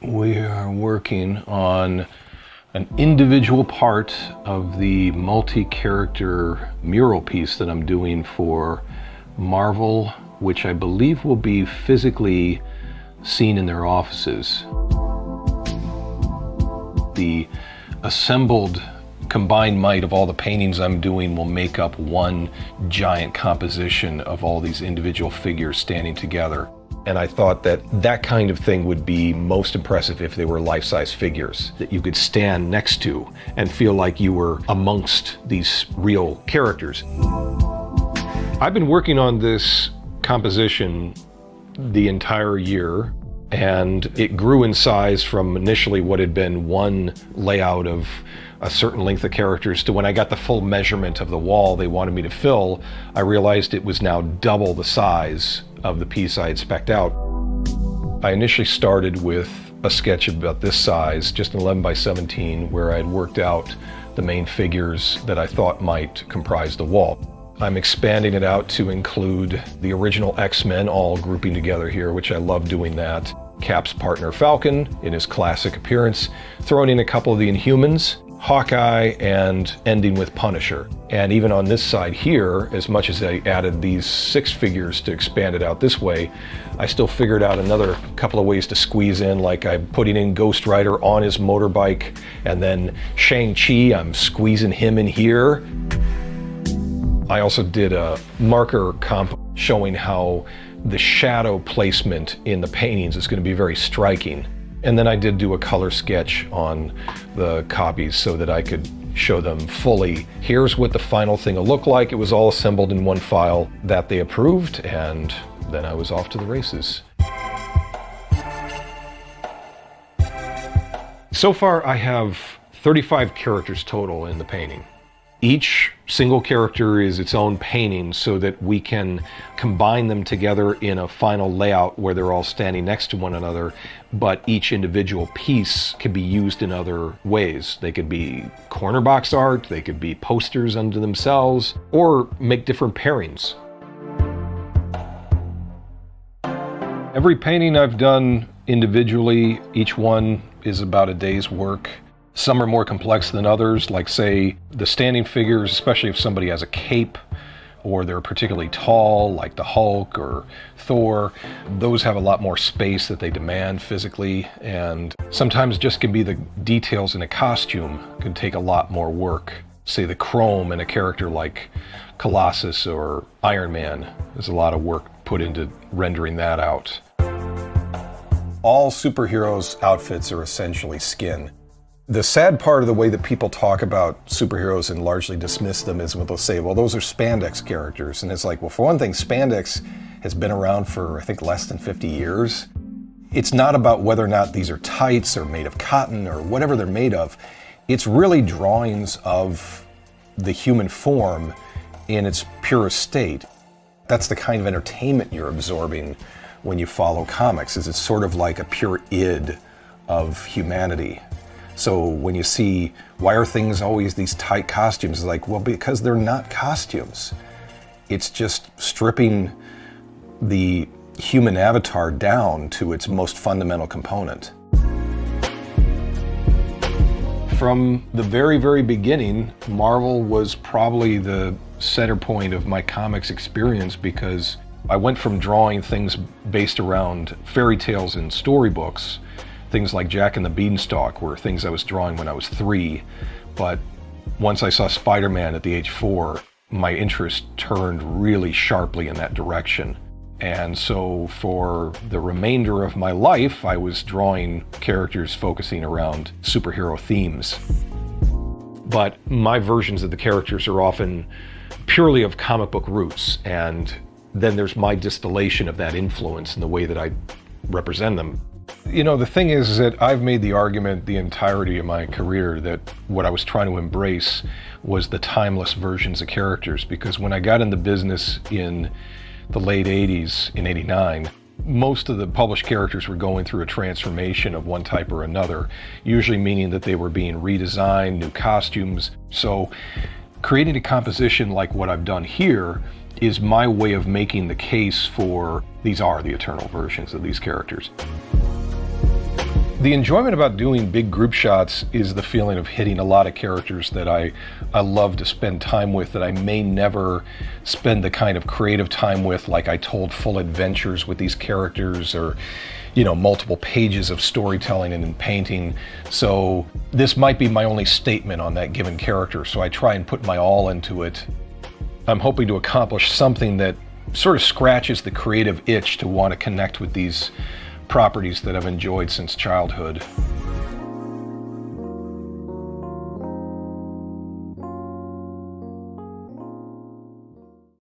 We are working on an individual part of the multi-character mural piece that I'm doing for Marvel, which I believe will be physically seen in their offices. The assembled combined might of all the paintings I'm doing will make up one giant composition of all these individual figures standing together. And I thought that that kind of thing would be most impressive if they were life-size figures that you could stand next to and feel like you were amongst these real characters. I've been working on this composition the entire year, and it grew in size from initially what had been one layout of a certain length of characters to when I got the full measurement of the wall they wanted me to fill, I realized it was now double the size of the piece I had spec'd out. I initially started with a sketch about this size, just an 11 by 17, where I had worked out the main figures that I thought might comprise the wall. I'm expanding it out to include the original X-Men all grouping together here, which I love doing that. Cap's partner Falcon in his classic appearance, throwing in a couple of the Inhumans, Hawkeye, and ending with Punisher. And even on this side here, as much as I added these 6 figures to expand it out this way, I still figured out another couple of ways to squeeze in, like I'm putting in Ghost Rider on his motorbike, and then Shang-Chi, I'm squeezing him in here. I also did a marker comp showing how the shadow placement in the paintings is going to be very striking. And then I did do a color sketch on the copies so that I could show them fully. Here's what the final thing will look like. It was all assembled in one file that they approved, and then I was off to the races. So far, I have 35 characters total in the painting. Each single character is its own painting so that we can combine them together in a final layout where they're all standing next to one another, but each individual piece can be used in other ways. They could be corner box art, they could be posters unto themselves, or make different pairings. Every painting I've done individually, each one is about a day's work. Some are more complex than others, like say the standing figures, especially if somebody has a cape or they're particularly tall, like the Hulk or Thor. Those have a lot more space that they demand physically, and sometimes just can be the details in a costume can take a lot more work. Say the chrome in a character like Colossus or Iron Man. There's a lot of work put into rendering that out. All superheroes' outfits are essentially skin. The sad part of the way that people talk about superheroes and largely dismiss them is when they'll say, well, those are spandex characters. And it's like, well, for one thing, spandex has been around for, I think, less than 50 years. It's not about whether or not these are tights or made of cotton or whatever they're made of. It's really drawings of the human form in its purest state. That's the kind of entertainment you're absorbing when you follow comics, is it's sort of like a pure id of humanity. So when you see, why are things always these tight costumes? It's like, well, because they're not costumes. It's just stripping the human avatar down to its most fundamental component. From the very, very beginning, Marvel was probably the center point of my comics experience, because I went from drawing things based around fairy tales and storybooks. Things like Jack and the Beanstalk were things I was drawing when I was 3, but once I saw Spider-Man at the age 4, my interest turned really sharply in that direction. And so for the remainder of my life, I was drawing characters focusing around superhero themes. But my versions of the characters are often purely of comic book roots, and then there's my distillation of that influence in the way that I represent them. You know, the thing is that I've made the argument the entirety of my career that what I was trying to embrace was the timeless versions of characters, because when I got in the business in the late 80s, in 89, most of the published characters were going through a transformation of one type or another, usually meaning that they were being redesigned, new costumes. So creating a composition like what I've done here is my way of making the case for these are the eternal versions of these characters. The enjoyment about doing big group shots is the feeling of hitting a lot of characters that I love to spend time with, that I may never spend the kind of creative time with, like I told full adventures with these characters, or multiple pages of storytelling and in painting. So this might be my only statement on that given character, so I try and put my all into it. I'm hoping to accomplish something that sort of scratches the creative itch to want to connect with these properties that I've enjoyed since childhood.